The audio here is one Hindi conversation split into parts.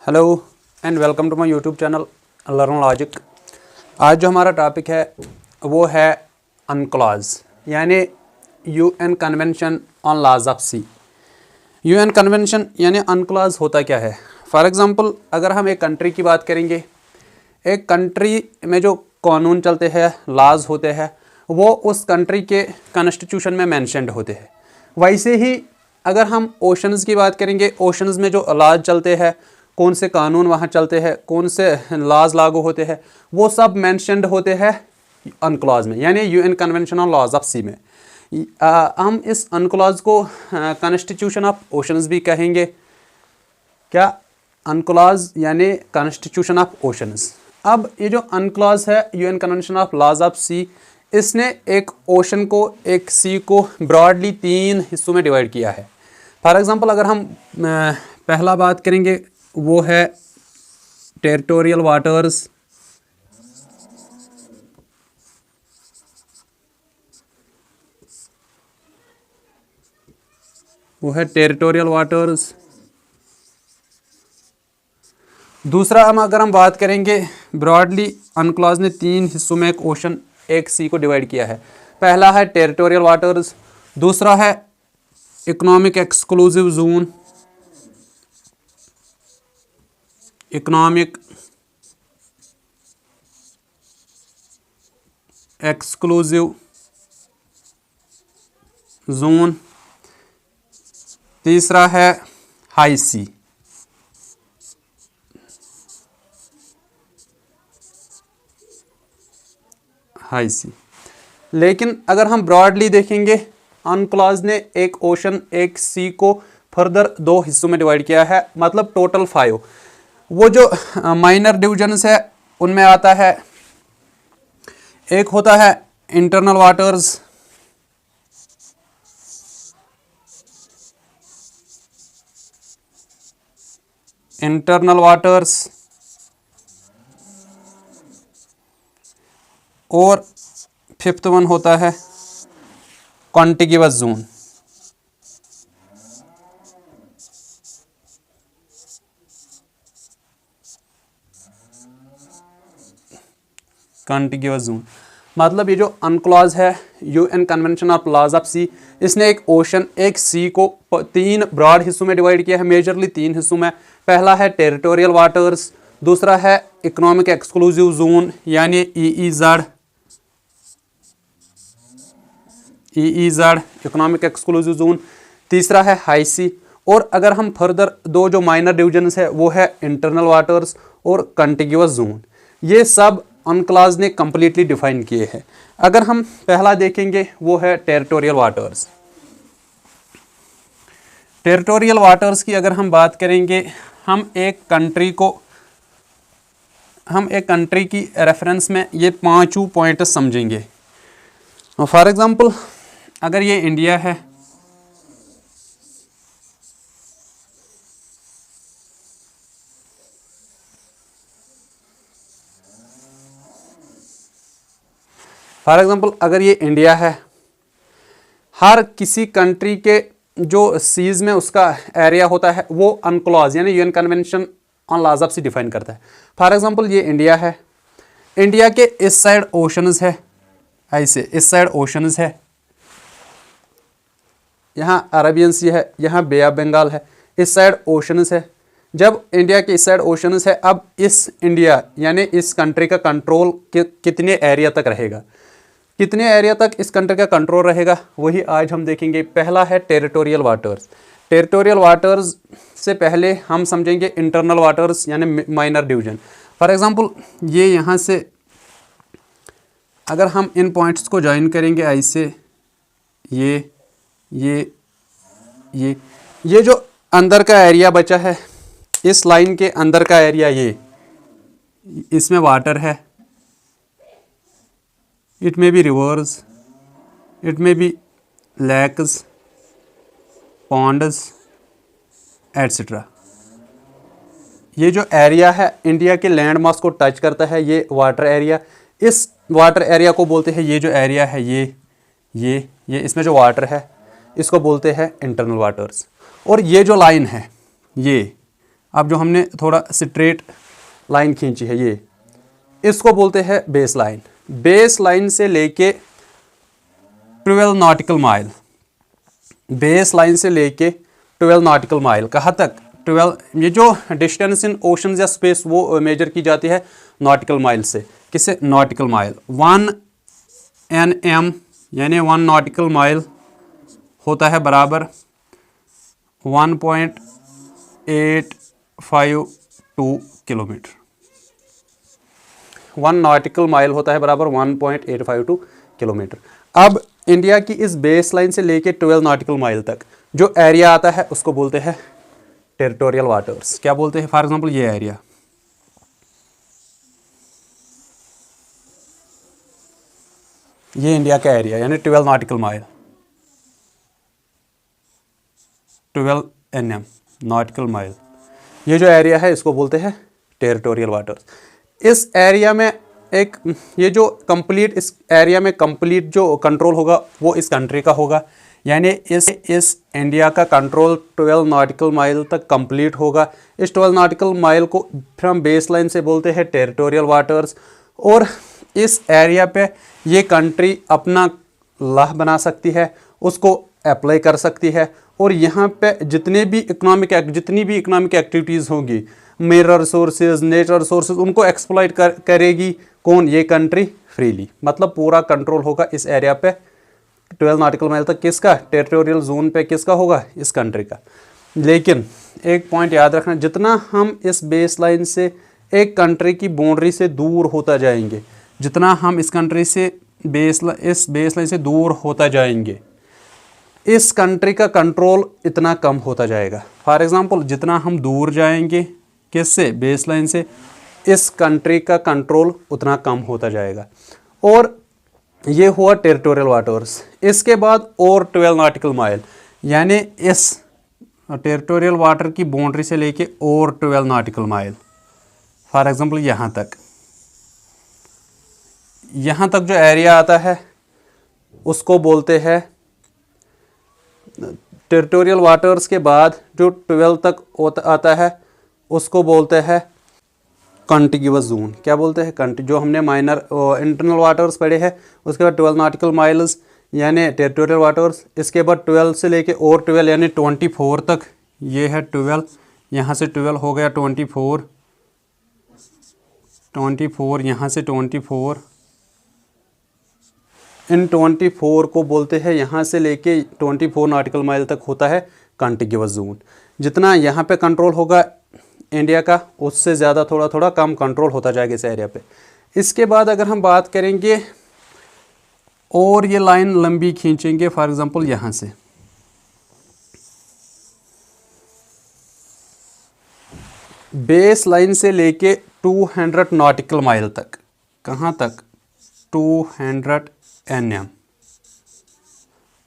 Hello and welcome to my YouTube channel learn logic. आज जो हमारा टॉपिक है वो है अनक्लॉज यानी UN convention on laws of sea. UN convention यानी अनक्लॉज होता क्या है। फॉर एग्जांपल अगर हम एक कंट्री की बात करेंगे, एक कंट्री में जो कानून चलते हैं, लॉज होते हैं, वो उस कंट्री के कॉन्स्टिट्यूशन में मेंशन्ड होते हैं। वैसे ही अगर हम ओशंस की बात करेंगे, ओशंस में जो लॉज चलते हैं, कौन से कानून वहाँ चलते हैं, कौन से लॉज लागू होते हैं, वो सब मेंशन्ड होते हैं अनक्लॉज में यानी UN convention on laws of sea में। हम इस अनक्लॉज को कॉन्स्टिट्यूशन ऑफ ओशंस भी कहेंगे। क्या अनक्लॉज यानी कॉन्स्टिट्यूशन ऑफ ओशंस। अब ये जो अनक्लॉज है UN convention of laws of sea, इसने एक ओशन को, एक सी को ब्रॉडली 3 हिस्सों में डिवाइड किया है। फॉर एग्जांपल अगर हम पहला बात करेंगे वो है टेरिटोरियल वाटर्स। वो है टेरिटोरियल वाटर्स। दूसरा अगर हम बात करेंगे, ब्रॉडली अनक्लॉज ने 3 हिस्सों में एक ओशन, एक सी को डिवाइड किया है। पहला है टेरिटोरियल वाटर्स, दूसरा है economic exclusive zone, economic exclusive zone, तीसरा है हाई सी। हाई सी। लेकिन अगर हम ब्रॉडली देखेंगे, अनक्लॉज ने एक ओशन, एक सी को फर्दर 2 हिस्सों में डिवाइड किया है, मतलब टोटल 5। वो जो माइनर डिविजन्स है उनमें आता है, एक होता है इंटरनल वाटर्स, इंटरनल वाटर्स, और 5th वन होता है कॉन्टिग्यूअस जोन। कॉन्टिग्यूअस जोन मतलब ये जो अनक्लॉज है UN convention of laws of sea, इसने एक ओशन, एक सी को 3 ब्रॉड हिस्सों में डिवाइड किया है, मेजरली 3 हिस्सों में। पहला है टेरिटोरियल वाटर्स, दूसरा है इकोनॉमिक एक्सक्लूसिव जोन यानी ईईजेड, इकोनॉमिक एक्सक्लूसिव जोन, तीसरा है हाई सी। और अगर हम फर्दर 2 जो माइनर डिविजन्स है वो है इंटरनल वाटर्स और कंटिग्यूअस जोन। ये सब अनक्लॉज ने कंप्लीटली डिफाइन किए हैं। अगर हम पहला देखेंगे वो है टेरिटोरियल वाटर्स। टेरिटोरियल वाटर्स की अगर हम बात करेंगे, हम एक कंट्री की रेफरेंस में ये 5 पॉइंट समझेंगे। फॉर एग्जांपल अगर ये इंडिया है, हर किसी कंट्री के जो सीज में उसका एरिया होता है वो अनक्लॉज यानी UN convention on laws of sea define करता है। फॉर एग्जांपल ये इंडिया है, इंडिया के इस साइड ओशंस है, ऐसे इस साइड ओशंस है, यहाँ अरेबियन सी है, यहाँ बे ऑफ बंगाल है, इस साइड ओशंस है। जब इंडिया के इस साइड ओशंस है, अब इस इंडिया यानी इस कंट्री का कंट्रोल कितने एरिया तक रहेगा, कितने एरिया तक इस कंट्री का कंट्रोल रहेगा, वही आज हम देखेंगे। पहला है टेरिटोरियल वाटर्स। टेरिटोरियल वाटर्स से पहले हम समझेंगे इंटरनल वाटर्स यानी माइनर डिवीजन। फॉर एग्जांपल ये यहाँ से अगर हम इन पॉइंट्स को ज्वाइन करेंगे ऐसे, ये जो अंदर का एरिया बचा है, इस लाइन के अंदर का एरिया, ये इसमें वाटर है। It may be rivers, it may be lakes, ponds etcetera. ये जो एरिया है इंडिया के लैंड मास को टच करता है, ये वाटर एरिया। इस वाटर एरिया को बोलते हैं, ये जो एरिया है ये इसमें जो वाटर है इसको बोलते हैं इंटरनल वाटर्स। और ये जो लाइन है, ये अब जो हमने थोड़ा स्ट्रेट लाइन खींची है ये, इसको बोलते हैं बेस लाइन। बेस लाइन से लेके 12 नॉटिकल माइल, बेस लाइन से लेके 12 नॉटिकल माइल कहाँ तक? 12, ये जो डिस्टेंस इन ओशंस या स्पेस वो मेजर की जाती है नॉटिकल माइल से। किससे? Nautical mile. 1 nm यानी 1 नॉटिकल माइल होता है बराबर 1.852 किलोमीटर। 1 नॉटिकल माइल होता है बराबर 1.852 किलोमीटर। अब इंडिया की इस बेस लाइन से लेके 12 नॉटिकल माइल तक जो एरिया आता है उसको बोलते हैं टेरिटोरियल वाटर्स। क्या बोलते हैं? फॉर एग्जांपल ये एरिया, ये इंडिया का एरिया यानी 12 nautical mile, 12 nm nautical mile, ये जो एरिया है इसको बोलते हैं टेरिटोरियल वाटर्स। इस एरिया में एक, ये जो कंप्लीट, इस एरिया में कंप्लीट जो कंट्रोल होगा वो इस कंट्री का होगा, यानी इस इंडिया का कंट्रोल 12 नॉटिकल माइल तक कंप्लीट होगा। इस 12 नॉटिकल माइल को फिर हम बेस लाइन से बोलते हैं टेरिटोरियल वाटर्स। और इस एरिया पे ये कंट्री अपना लॉ बना सकती है, उसको अप्लाई कर सकती है, और यहाँ पे जितनी भी इकोनॉमिक एक्टिविटीज़ होंगी, मिनरल रिसोर्सेज, नेचुरल रिसोर्सेज, उनको एक्सप्लॉइट करेगी कौन? ये कंट्री फ्रीली। मतलब पूरा कंट्रोल होगा इस एरिया पे 12 नॉटिकल माइल तक। किसका? टेरिटोरियल जोन पे किसका होगा? इस कंट्री का। लेकिन एक पॉइंट याद रखना, जितना हम इस बेस लाइन से एक कंट्री की बाउंड्री से दूर होता जाएंगे, जितना हम इस कंट्री से इस बेस लाइन से दूर होता जाएंगे, इस कंट्री का कंट्रोल इतना कम होता जाएगा। फॉर एग्जांपल, जितना हम दूर जाएंगे किससे? बेस लाइन से, इस कंट्री का कंट्रोल उतना कम होता जाएगा। और ये हुआ टेरिटोरियल वाटर्स। इसके बाद और 12 नॉटिकल माइल, यानी इस टेरिटोरियल वाटर की बाउंड्री से लेके और 12 नॉटिकल माइल, फॉर एग्जांपल यहाँ तक जो एरिया आता है उसको बोलते हैं टेरिटोरियल वाटर्स। के बाद जो 12 तक आता है उसको बोलते हैं कॉन्टिग्यूअस जोन। क्या बोलते हैं? जो हमने माइनर इंटरनल वाटर्स पढ़े हैं, उसके बाद 12 नॉटिकल माइल्स यानी टेरिटोरियल वाटर्स। इसके बाद 12 से लेके और 12 यानी 24 तक, ये है 12, यहाँ से 12 हो गया 24, यहाँ से 24, इन 24 को बोलते हैं, यहाँ से लेके 24 नॉटिकल माइल तक होता है कॉन्टिग्यूअस जोन। जितना यहाँ पे कंट्रोल होगा इंडिया का, उससे ज़्यादा थोड़ा थोड़ा कम कंट्रोल होता जाएगा इस एरिया पे। इसके बाद अगर हम बात करेंगे और ये लाइन लंबी खींचेंगे, फॉर एग्जांपल यहाँ से बेस लाइन से लेके 200 नॉटिकल माइल तक, कहाँ तक? 200 nm,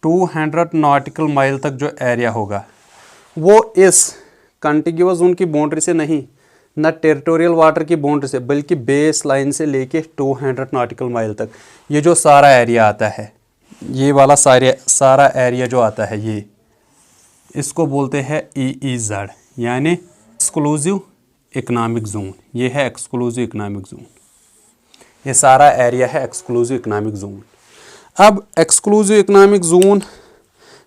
200 नॉटिकल माइल तक जो एरिया होगा वो इस कॉन्टिग्यूअस जोन की बाउंड्री से नहीं, न टेरिटोरियल वाटर की बाउंड्री से, बल्कि बेस लाइन से लेके 200 नॉटिकल माइल तक ये जो सारा एरिया आता है, ये वाला सारा एरिया जो आता है, ये इसको बोलते हैं EEZ यानी एक्सक्लूसिव इकोनॉमिक जोन। ये है एक्सक्लूसिव इकोनॉमिक जोन, ये सारा एरिया है एक्सक्लूसिव इकोनॉमिक जोन। अब एक्सक्लूसिव इकोनॉमिक जोन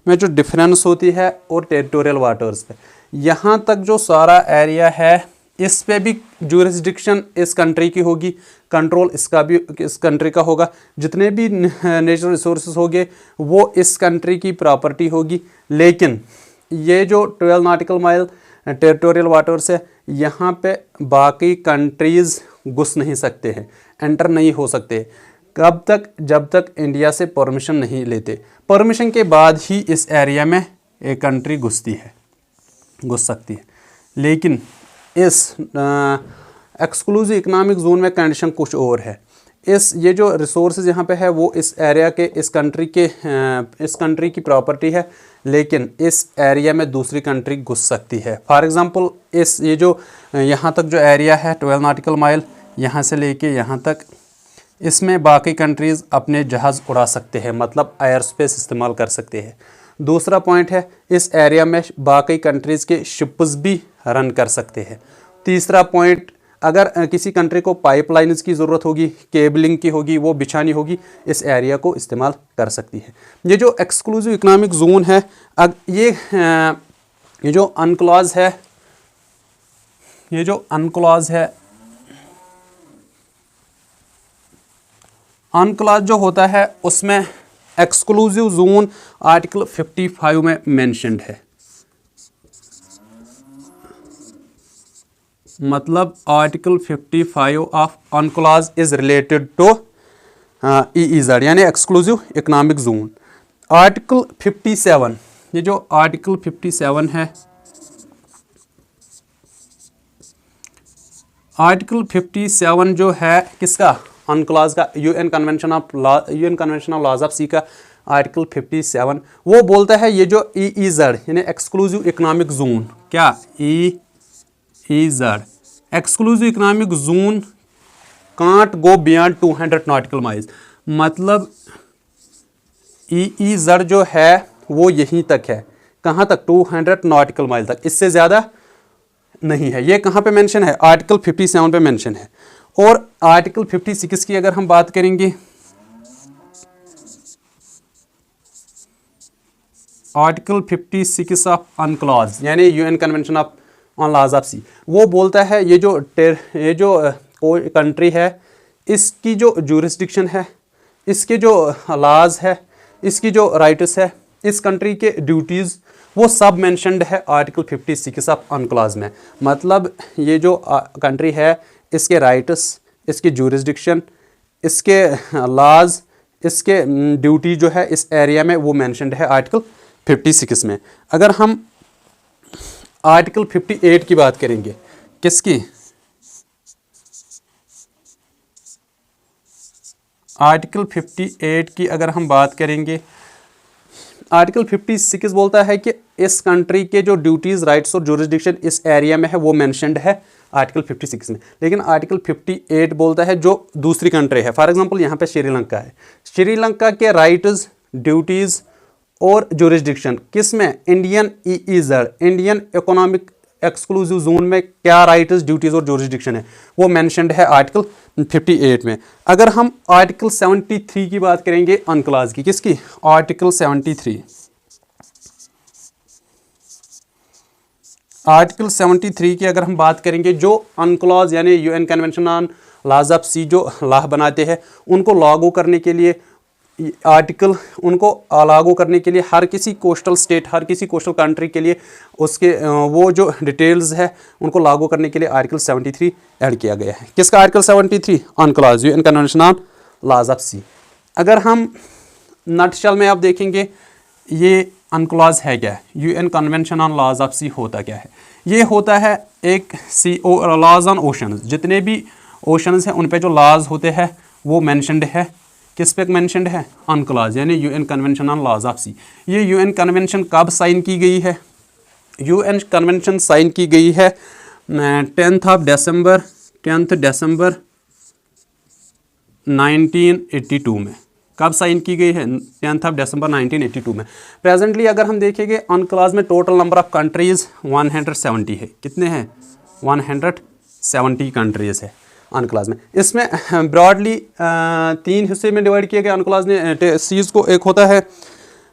में जो डिफरेंस होती है और टेरिटोरियल वाटर्स पे, यहाँ तक जो सारा एरिया है इस पे भी जुरिस्डिक्शन इस कंट्री की होगी, कंट्रोल इसका भी इस कंट्री का होगा। जितने भी नेचुरल रिसोर्सेज होंगे वो इस कंट्री की प्रॉपर्टी होगी। लेकिन ये जो 12 नॉटिकल माइल टेरिटोरियल वाटर्स है, यहाँ पे बाकी कंट्रीज़ घुस नहीं सकते हैं, एंटर नहीं हो सकते। कब तक? जब तक इंडिया से परमिशन नहीं लेते। परमिशन के बाद ही इस एरिया में एक कंट्री घुस सकती है। लेकिन इस एक्सक्लूसिव इकोनॉमिक जोन में कंडीशन कुछ और है। ये जो रिसोर्सेज यहाँ पे है वो इस एरिया के, इस कंट्री की प्रॉपर्टी है, लेकिन इस एरिया में दूसरी कंट्री घुस सकती है। फॉर एग्जांपल ये जो यहाँ तक जो एरिया है 12 नॉटिकल माइल, यहाँ से लेके यहाँ तक, इसमें बाकी कंट्रीज़ अपने जहाज़ उड़ा सकते हैं, मतलब एयर स्पेस इस्तेमाल कर सकते हैं। दूसरा पॉइंट है इस एरिया में बाकी कंट्रीज़ के शिप्स भी रन कर सकते हैं। तीसरा पॉइंट, अगर किसी कंट्री को पाइपलाइंस की ज़रूरत होगी, केबलिंग की होगी, वो बिछानी होगी, इस एरिया को इस्तेमाल कर सकती है। ये जो एक्सक्लूसिव इकोनॉमिक जोन है, ये जो अनक्लॉज है, अनक्लॉज जो होता है उसमें एक्सक्लूसिव जोन आर्टिकल 55 में मेंशन्ड है। मतलब article 55 of UNCLOS is related to EEZ यानी एक्सक्लूसिव इकोनॉमिक जोन। आर्टिकल 57, ये जो आर्टिकल 57 है, आर्टिकल 57 जो है किसका, अनक्लॉज का, UN convention of laws of sea का आर्टिकल 57, वो बोलता है ये जो EEZ यानी एक्सक्लूसिव इकोनॉमिक जोन, क्या EEZ exclusive economic zone can't go beyond 200 nautical miles. मतलब EEZ जो है वो यहीं तक है, कहाँ तक, 200 नॉटिकल माइल तक, इससे ज़्यादा नहीं है। ये कहाँ पे मेंशन है, आर्टिकल 57 पे मेंशन है। और आर्टिकल 56 की अगर हम बात करेंगे, आर्टिकल 56 ऑफ अनक्लॉज यानी UN convention of on laws of sea, वो बोलता है ये जो कोई कंट्री है, इसकी जो ज्यूरिस्डिक्शन है, इसके जो लॉज है, इसकी जो राइट्स है, इस कंट्री के ड्यूटीज़, वो सब मेंशन्ड है आर्टिकल 56 ऑफ अनक्लॉज में। मतलब ये जो कंट्री है, इसके राइट्स, इसकी ज्यूरिस्डिक्शन, इसके लॉज, इसके ड्यूटी जो है इस एरिया में वो मेंशन्ड है आर्टिकल 56 में। अगर हम आर्टिकल 58 की बात करेंगे, किसकी, आर्टिकल 58 की अगर हम बात करेंगे, आर्टिकल 56 बोलता है कि इस कंट्री के जो ड्यूटीज़, राइट्स और ज्यूरिस्डिक्शन इस एरिया में है वो मेंशन्ड है आर्टिकल 56 में। लेकिन आर्टिकल 58 बोलता है जो दूसरी कंट्री है, फॉर एग्जांपल यहाँ पे श्रीलंका है, श्रीलंका के राइट्स, ड्यूटीज़ और ज्यूरिस्डिक्शन किस में, Indian EEZ Indian economic exclusive zone में क्या राइट्स, ड्यूटीज़ और ज्यूरिस्डिक्शन है, वो मेंशन्ड है आर्टिकल 58 में। अगर हम आर्टिकल 73 की बात करेंगे अनक्लॉज की, किसकी, आर्टिकल 73, आर्टिकल 73 की अगर हम बात करेंगे, जो अनक्लॉज यानी UN convention on laws of sea जो लॉ बनाते हैं, उनको लागू करने के लिए आर्टिकल, उनको लागू करने के लिए हर किसी कोस्टल स्टेट, हर किसी कोस्टल कंट्री के लिए उसके वो जो डिटेल्स है उनको लागू करने के लिए आर्टिकल 73 ऐड किया गया है। किसका article 73, UNCLOS UN convention on laws of sea. अगर हम नटशल में आप देखेंगे ये अनक्लॉज है क्या, UN convention on laws of sea होता क्या है, ये होता है एक लॉज ऑन ओशंस, जितने भी ओशंस हैं उन पे जो लॉज होते हैं वो मेंशन्ड है, किस पे मेंशन्ड है, अनक्लॉज यानी UN convention on laws of sea. ये यूएन कन्वेंशन कब साइन की गई है, यूएन कन्वेंशन साइन की गई है 10 दिसंबर 1982 में। कब साइन की गई है, 10 दिसंबर 1982 में। प्रेजेंटली अगर हम देखेंगे अनक्लॉज में टोटल नंबर ऑफ कंट्रीज 170 है, कितने हैं, 170 कंट्रीज है अनक्लॉज में। इसमें ब्रॉडली 3 हिस्से में डिवाइड किया गया अनक्लॉज ने सीज को। एक होता है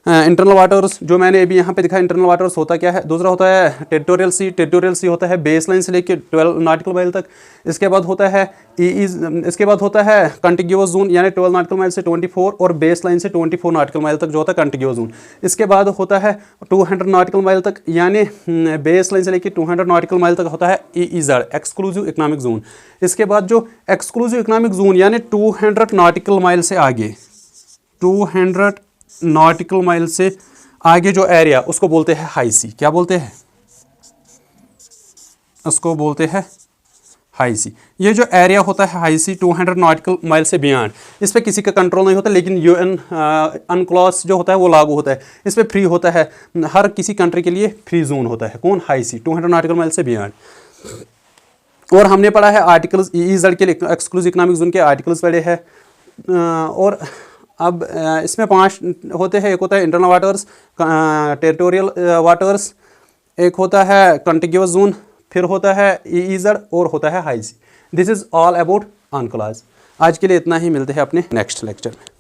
इंटरनल वाटर्स, जो मैंने अभी यहाँ पे दिखा, इंटरनल वाटर्स होता क्या है। दूसरा होता है टेरिटोरियल सी, टेरिटोरियल सी होता है बेस लाइन से लेके 12 नॉटिकल माइल तक। इसके बाद होता है इसके बाद होता है कंटिग्यूअस जोन, यानी 12 नॉटिकल माइल से 24 और बेस लाइन से 24 नॉटिकल माइल तक जो होता है कंटिग्यूअस जोन। इसके बाद होता है 200 नॉटिकल माइल तक, यानी बेस लाइन से लेके 200 नॉटिकल माइल तक होता है EEZ एक्सक्लूसिव इकोनॉमिक जोन। इसके बाद जो एक्सक्लूसिव इकोनॉमिक जोन यानी 200 नॉटिकल माइल से आगे, 200 नॉटिकल माइल से आगे जो एरिया, उसको बोलते हैं हाई सी। क्या बोलते हैं, उसको बोलते हैं हाई सी। ये जो एरिया होता है हाई सी 200 नॉटिकल माइल से बियॉन्ड, इस पर किसी का कंट्रोल नहीं होता, लेकिन यूएन अनक्लॉज जो होता है वो लागू होता है, इस पर फ्री होता है, हर किसी कंट्री के लिए फ्री जोन होता है। कौन, हाई सी 200 नॉटिकल माइल से बियॉन्ड। और हमने पढ़ा है आर्टिकल्स EEZ के लिए एक्सक्लूसिव इकोनॉमिक जोन के आर्टिकल्स पढ़े हैं। और अब इसमें 5 होते हैं। एक होता है इंटरनल वाटर्स, टेरिटोरियल वाटर्स, एक होता है कंटिग्यूअस जोन, फिर होता है ईईजेड और होता है high sea. This is all about UNCLOS. आज के लिए इतना ही, मिलते हैं अपने नेक्स्ट लेक्चर में।